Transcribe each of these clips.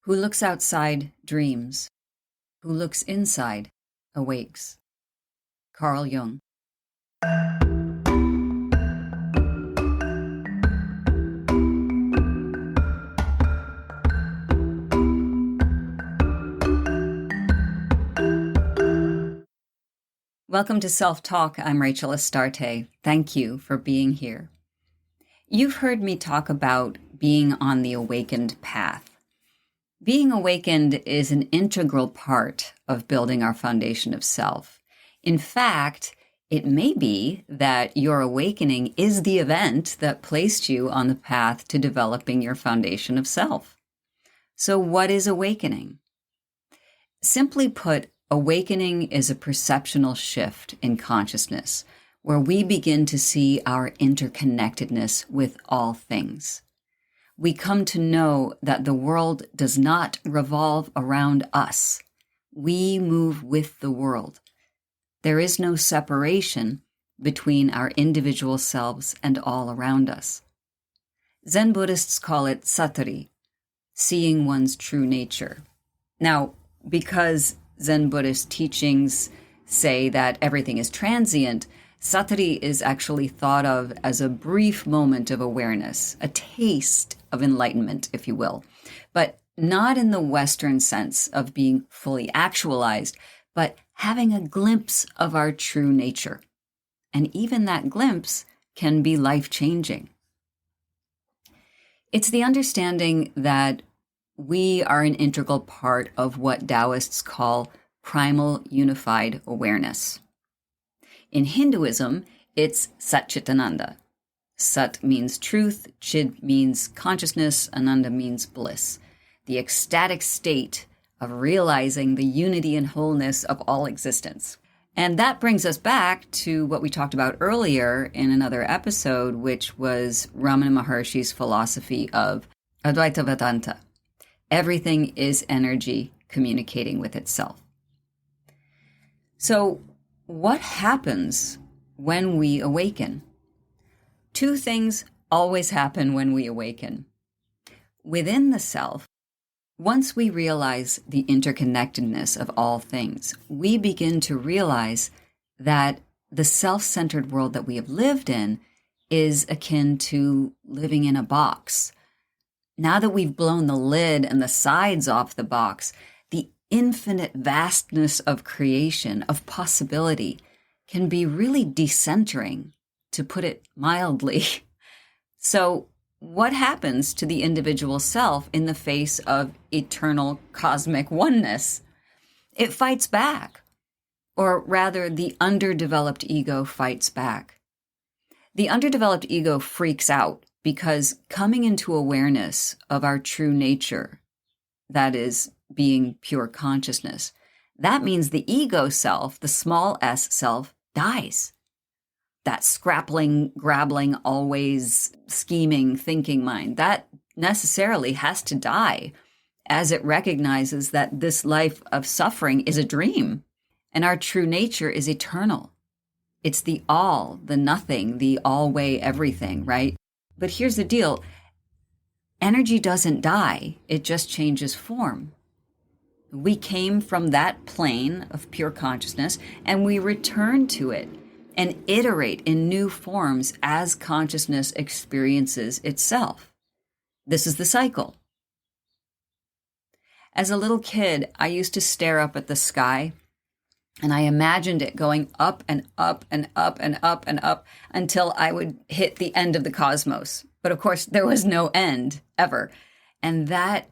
Who looks outside dreams. Who looks inside awakes. Carl Jung. Welcome to Self-Talk. I'm Rachel Astarte. Thank you for being here. You've heard me talk about being on the awakened path. Being awakened is an integral part of building our foundation of self. In fact, it may be that your awakening is the event that placed you on the path to developing your foundation of self. So what is awakening? Simply put, awakening is a perceptional shift in consciousness where we begin to see our interconnectedness with all things. We come to know that the world does not revolve around us. We move with the world. There is no separation between our individual selves and all around us. Zen Buddhists call it satori, seeing one's true nature. Now, because Zen Buddhist teachings say that everything is transient, satori is actually thought of as a brief moment of awareness, a taste of enlightenment, if you will, but not in the Western sense of being fully actualized, but having a glimpse of our true nature. And even that glimpse can be life-changing. It's the understanding that we are an integral part of what Taoists call primal unified awareness. In Hinduism, it's Satchitananda. Sat means truth, Chid means consciousness, Ananda means bliss. The ecstatic state of realizing the unity and wholeness of all existence. And that brings us back to what we talked about earlier in another episode, which was Ramana Maharshi's philosophy of Advaita Vedanta. Everything is energy communicating with itself. So, what happens when we awaken? Two things always happen when we awaken. Within the self, once we realize the interconnectedness of all things, we begin to realize that the self-centered world that we have lived in is akin to living in a box. Now that we've blown the lid and the sides off the box, the infinite vastness of creation, of possibility, can be really decentering, to put it mildly. So what happens to the individual self in the face of eternal cosmic oneness? It fights back, or rather the underdeveloped ego fights back. The underdeveloped ego freaks out because coming into awareness of our true nature, that is, being pure consciousness, that means the ego self, the small s self, dies. That scrappling, grappling, always scheming, thinking mind, that necessarily has to die as it recognizes that this life of suffering is a dream and our true nature is eternal. It's the all, the nothing, the all-way everything, right? But here's the deal. Energy doesn't die. It just changes form. We came from that plane of pure consciousness and we return to it and iterate in new forms as consciousness experiences itself. This is the cycle. As a little kid, I used to stare up at the sky and I imagined it going up and up and up and up and up until I would hit the end of the cosmos. But of course, there was no end ever. And that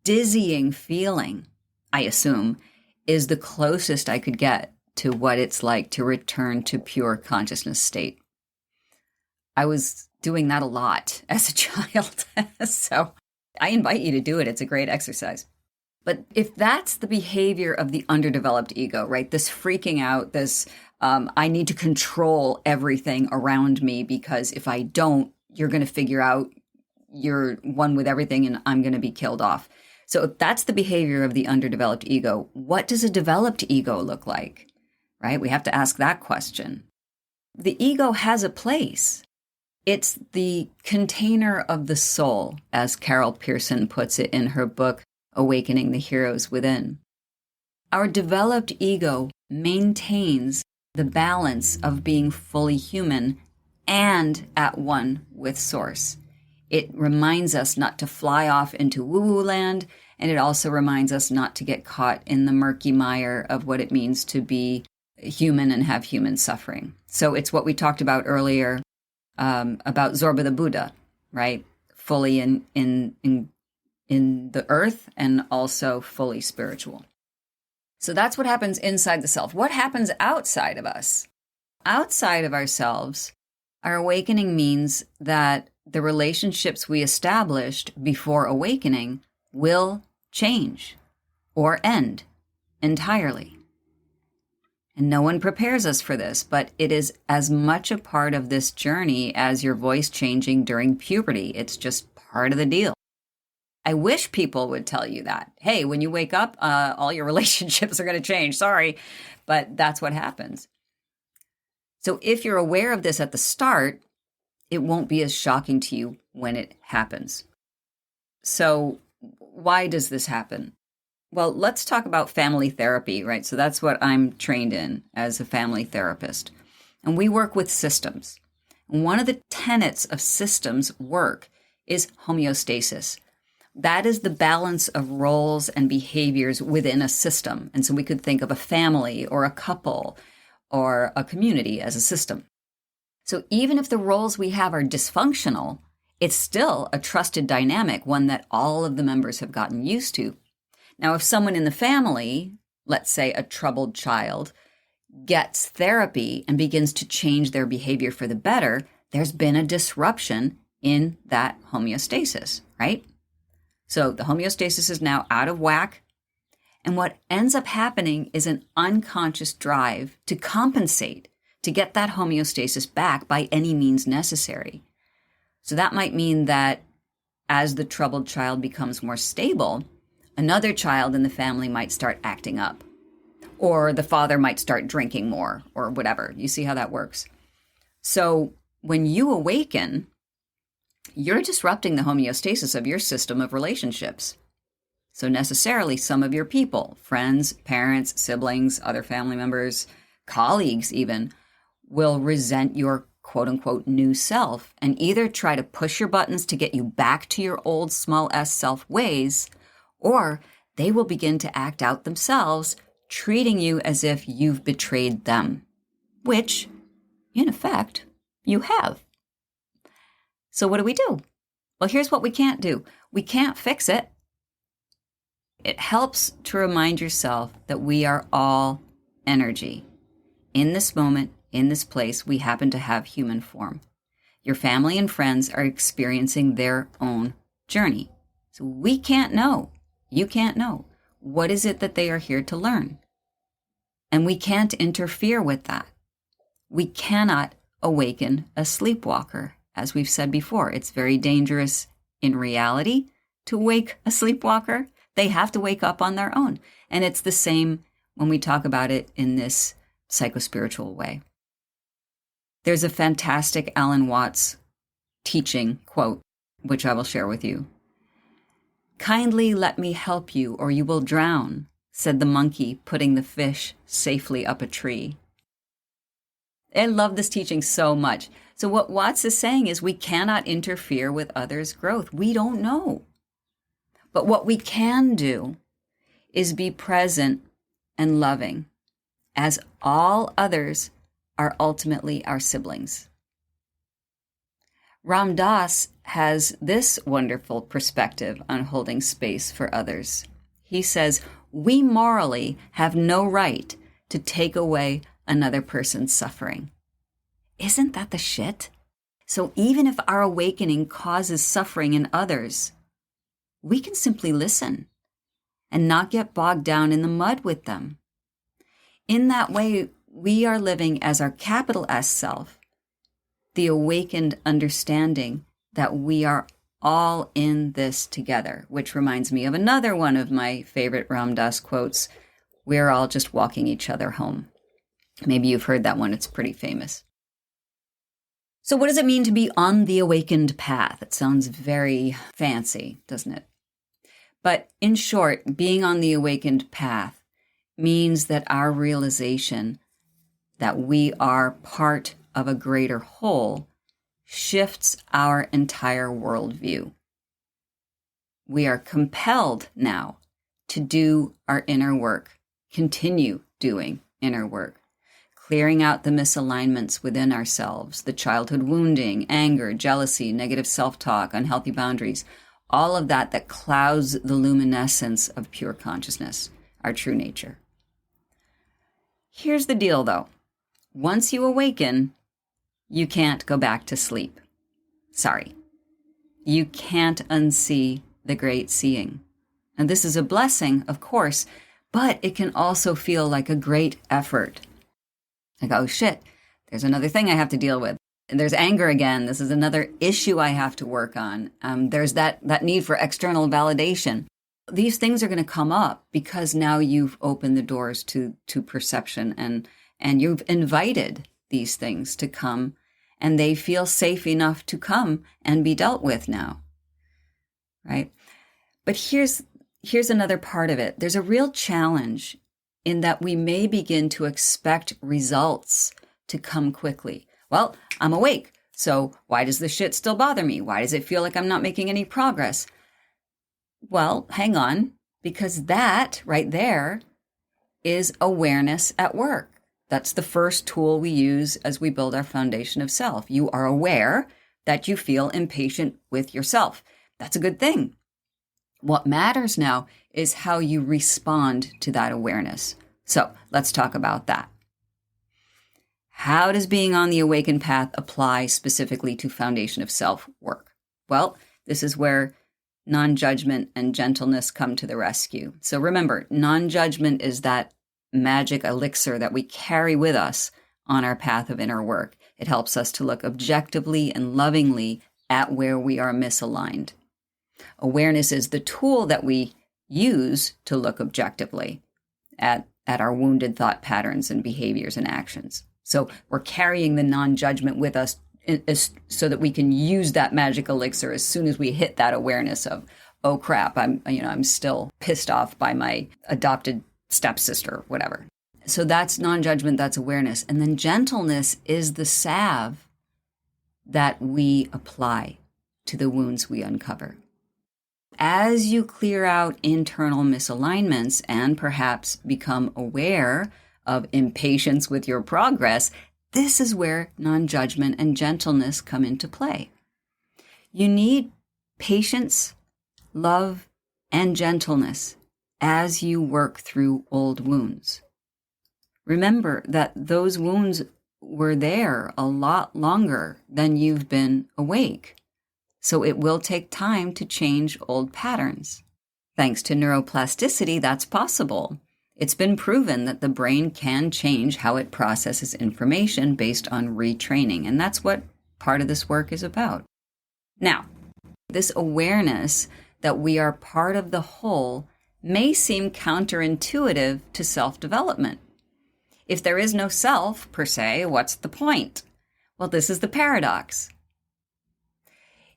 dizzying feeling, I assume, is the closest I could get to what it's like to return to pure consciousness state. I was doing that a lot as a child, so I invite you to do it. It's a great exercise. But if that's the behavior of the underdeveloped ego, right, this freaking out, this I need to control everything around me because if I don't, you're going to figure out you're one with everything and I'm going to be killed off. So if that's the behavior of the underdeveloped ego, what does a developed ego look like? Right? We have to ask that question. The ego has a place. It's the container of the soul, as Carol Pearson puts it in her book, awakening the heroes within. Our developed ego maintains the balance of being fully human and at one with Source. It reminds us not to fly off into woo-woo land, and it also reminds us not to get caught in the murky mire of what it means to be human and have human suffering. So it's what we talked about earlier about Zorba the Buddha, right? Fully in the earth and also fully spiritual. So that's what happens inside the self. What happens outside of us? Outside of ourselves, our awakening means that the relationships we established before awakening will change or end entirely. And no one prepares us for this, but it is as much a part of this journey as your voice changing during puberty. It's just part of the deal. I wish people would tell you that. Hey, when you wake up, all your relationships are going to change. Sorry, but that's what happens. So if you're aware of this at the start, it won't be as shocking to you when it happens. So why does this happen? Well, let's talk about family therapy, right? So that's what I'm trained in as a family therapist. And we work with systems. And one of the tenets of systems work is homeostasis. That is the balance of roles and behaviors within a system. And so we could think of a family or a couple or a community as a system. So even if the roles we have are dysfunctional, it's still a trusted dynamic, one that all of the members have gotten used to. Now, if someone in the family, let's say a troubled child, gets therapy and begins to change their behavior for the better, there's been a disruption in that homeostasis, right? So the homeostasis is now out of whack. And what ends up happening is an unconscious drive to compensate, to get that homeostasis back by any means necessary. So that might mean that as the troubled child becomes more stable, another child in the family might start acting up, or the father might start drinking more, or whatever. You see how that works? So when you awaken, you're disrupting the homeostasis of your system of relationships. So necessarily some of your people, friends, parents, siblings, other family members, colleagues even, will resent your quote-unquote new self and either try to push your buttons to get you back to your old small s self ways, or they will begin to act out themselves, treating you as if you've betrayed them, which, in effect, you have. So what do we do? Well, here's what we can't do. We can't fix it. It helps to remind yourself that we are all energy. In this moment, in this place, we happen to have human form. Your family and friends are experiencing their own journey. So we can't know. You can't know. What is it that they are here to learn? And we can't interfere with that. We cannot awaken a sleepwalker. As we've said before, it's very dangerous in reality to wake a sleepwalker. They have to wake up on their own. And it's the same when we talk about it in this psychospiritual way. There's a fantastic Alan Watts teaching quote, which I will share with you. "Kindly let me help you, or you will drown," said the monkey, putting the fish safely up a tree. I love this teaching so much. So what Watts is saying is we cannot interfere with others' growth. We don't know. But what we can do is be present and loving, as all others are ultimately our siblings. Ram Dass has this wonderful perspective on holding space for others. He says, "We morally have no right to take away another person's suffering." Isn't that the shit? So even if our awakening causes suffering in others, we can simply listen and not get bogged down in the mud with them. In that way, we are living as our capital S self, the awakened understanding that we are all in this together, which reminds me of another one of my favorite Ram Dass quotes, "We're all just walking each other home." Maybe you've heard that one. It's pretty famous. So what does it mean to be on the awakened path? It sounds very fancy, doesn't it? But in short, being on the awakened path means that our realization that we are part of a greater whole shifts our entire worldview. We are compelled now to do our inner work, continue doing inner work, clearing out the misalignments within ourselves, the childhood wounding, anger, jealousy, negative self-talk, unhealthy boundaries, all of that clouds the luminescence of pure consciousness, our true nature. Here's the deal, though. Once you awaken, you can't go back to sleep. Sorry. You can't unsee the great seeing. And this is a blessing, of course, but it can also feel like a great effort. Like, oh shit, there's another thing I have to deal with. And there's anger again. This is another issue I have to work on. There's that need for external validation. These things are going to come up because now you've opened the doors to perception and you've invited these things to come, and they feel safe enough to come and be dealt with now, right? But here's another part of it. There's a real challenge in that we may begin to expect results to come quickly. Well, I'm awake, so why does this shit still bother me? Why does it feel like I'm not making any progress? Well, hang on, because that right there is awareness at work. That's the first tool we use as we build our foundation of self. You are aware that you feel impatient with yourself. That's a good thing. What matters now is how you respond to that awareness. So let's talk about that. How does being on the awakened path apply specifically to foundation of self work? Well, this is where nonjudgment and gentleness come to the rescue. So remember, nonjudgment is that magic elixir that we carry with us on our path of inner work. It helps us to look objectively and lovingly at where we are misaligned. Awareness is the tool that we use to look objectively at our wounded thought patterns and behaviors and actions. So we're carrying the non-judgment with us so that we can use that magic elixir as soon as we hit that awareness of, oh crap, I'm still pissed off by my adopted stepsister, whatever. So that's non-judgment, that's awareness. And then gentleness is the salve that we apply to the wounds we uncover. As you clear out internal misalignments and perhaps become aware of impatience with your progress, this is where non-judgment and gentleness come into play. You need patience, love, and gentleness as you work through old wounds. Remember that those wounds were there a lot longer than you've been awake. So it will take time to change old patterns. Thanks to neuroplasticity, that's possible. It's been proven that the brain can change how it processes information based on retraining, and that's what part of this work is about. Now, this awareness that we are part of the whole may seem counterintuitive to self-development. If there is no self, per se, what's the point? Well, this is the paradox.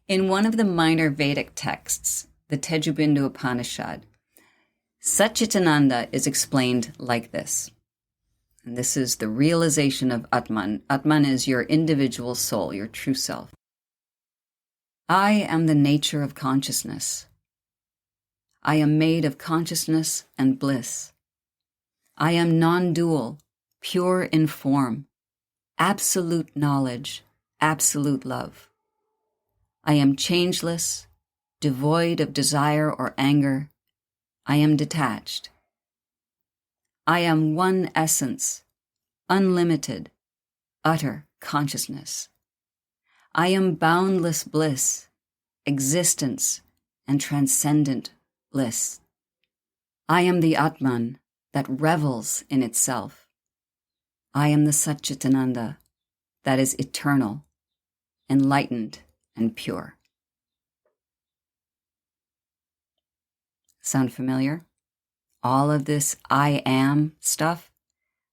In one of the minor Vedic texts, the Tejubindu Upanishad, Satchitananda is explained like this. And this is the realization of Atman. Atman is your individual soul, your true self. I am the nature of consciousness. I am made of consciousness and bliss. I am non-dual, pure in form, absolute knowledge, absolute love. I am changeless, devoid of desire or anger. I am detached. I am one essence, unlimited, utter consciousness. I am boundless bliss, existence, and transcendent bliss. I am the Atman that revels in itself. I am the Satchitananda that is eternal, enlightened, and pure. Sound familiar? All of this I am stuff?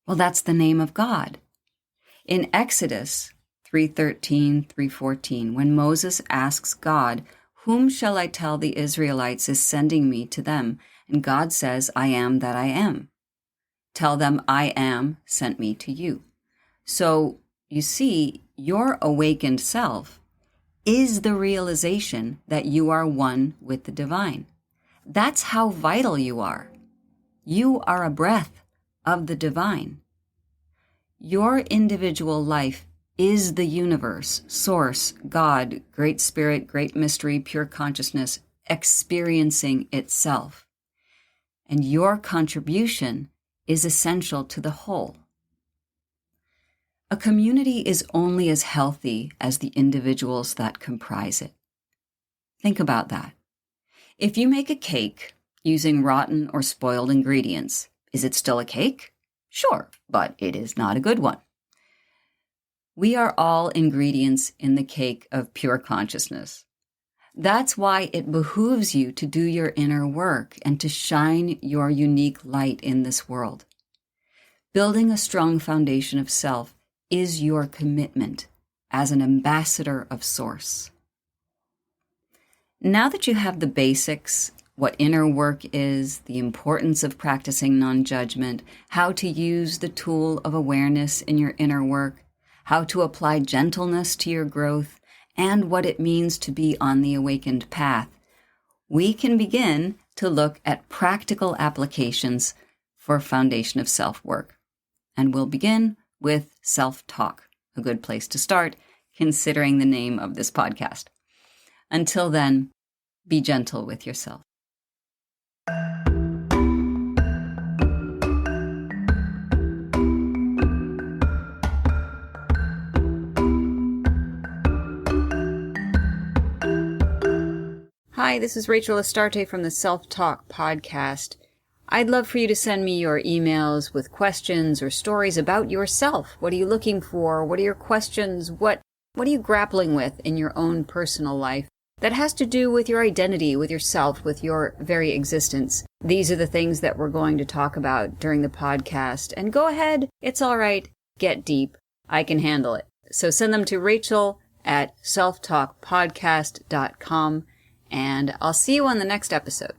Well, that's the name of God. In Exodus 3:13, 3:14, when Moses asks God, Whom shall I tell the Israelites is sending me to them? And God says, I am that I am. Tell them I am sent me to you. So you see, your awakened self is the realization that you are one with the divine. That's how vital you are. You are a breath of the divine. Your individual life is the universe, source, God, great spirit, great mystery, pure consciousness, experiencing itself. And your contribution is essential to the whole. A community is only as healthy as the individuals that comprise it. Think about that. If you make a cake using rotten or spoiled ingredients, is it still a cake? Sure, but it is not a good one. We are all ingredients in the cake of pure consciousness. That's why it behooves you to do your inner work and to shine your unique light in this world. Building a strong foundation of self is your commitment as an ambassador of Source. Now that you have the basics, what inner work is, the importance of practicing non-judgment, how to use the tool of awareness in your inner work, how to apply gentleness to your growth, and what it means to be on the awakened path, we can begin to look at practical applications for foundation of self work. And we'll begin with self-talk, a good place to start, considering the name of this podcast. Until then, be gentle with yourself. Hi, this is Rachel Astarte from the Self-Talk podcast. I'd love for you to send me your emails with questions or stories about yourself. What are you looking for? What are your questions? What are you grappling with in your own personal life that has to do with your identity, with yourself, with your very existence? These are the things that we're going to talk about during the podcast. And go ahead, it's all right, get deep. I can handle it. So send them to Rachel@selftalkpodcast.com, and I'll see you on the next episode.